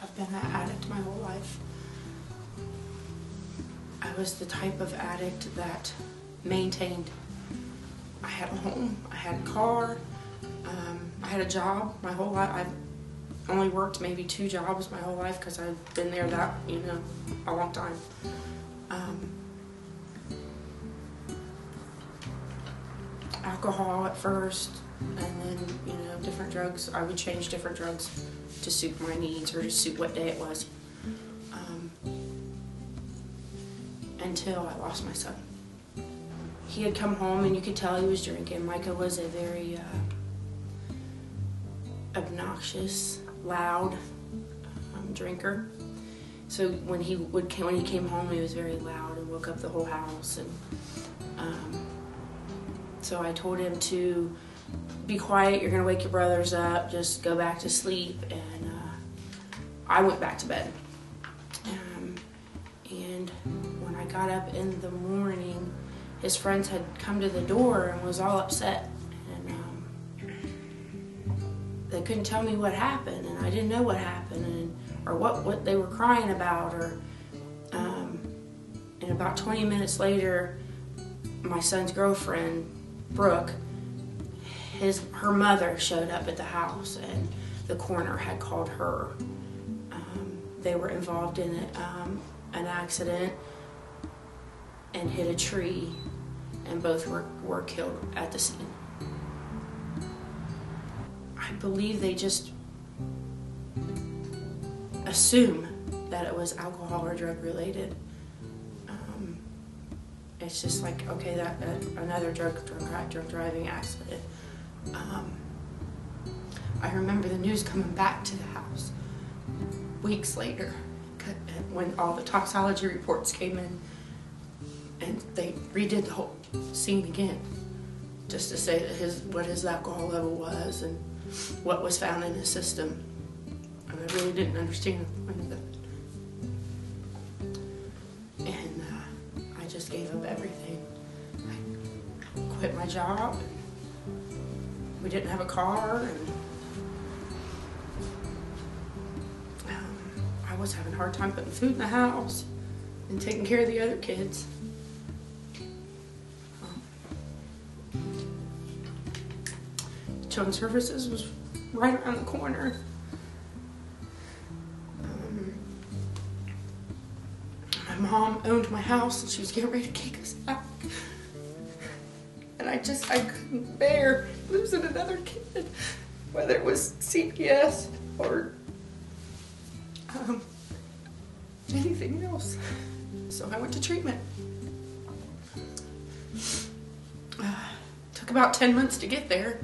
I've been an addict my whole life. I was the type of addict that maintained. I had a home, I had a car, I had a job my whole life. I've only worked maybe 2 jobs my whole life because I've been there that, a long time. Alcohol at first, and then, different drugs. I would change different drugs to suit my needs or to suit what day it was. Until I lost my son. He had come home and you could tell he was drinking. Micah was a very obnoxious, loud drinker. So when he came home, he was very loud and woke up the whole house. And so I told him to be quiet. You're gonna wake your brothers up. Just go back to sleep. And I went back to bed. And when I got up in the morning, his friends had come to the door and was all upset. And they couldn't tell me what happened, and I didn't know what happened, or what they were crying about. And about 20 minutes later, my son's girlfriend, Brooke, her mother showed up at the house, and the coroner had called her. They were involved in an accident and hit a tree, and both were killed at the scene. I believe they just assume that it was alcohol or drug related. It's just like, okay, that another drunk driving accident. I remember the news coming back to the house weeks later when all the toxicology reports came in, and they redid the whole scene again, just to say that what his alcohol level was and what was found in his system. And I really didn't understand the point of it. And I just gave up everything. I quit my job. We didn't have a car, and I was having a hard time putting food in the house and taking care of the other kids. Children's Services was right around the corner. My mom owned my house, and she was getting ready to kick us out. And I couldn't bear losing another kid, whether it was CPS or anything else. So I went to treatment. Took about 10 months to get there.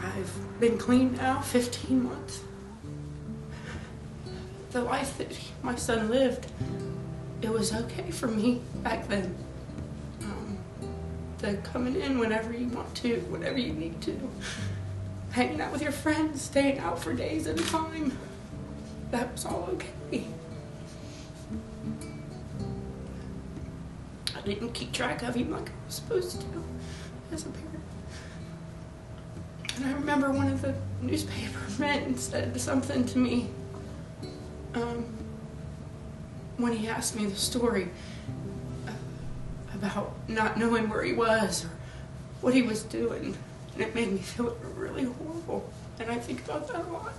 I've been clean now 15 months. The life that my son lived, it was okay for me back then. The coming in whenever you want to, whenever you need to. Hanging out with your friends, staying out for days at a time. That was all okay. I didn't keep track of him like I was supposed to as a parent. And I remember one of the newspaper men said something to me when he asked me the story about not knowing where he was or what he was doing. And it made me feel really horrible. And I think about that a lot.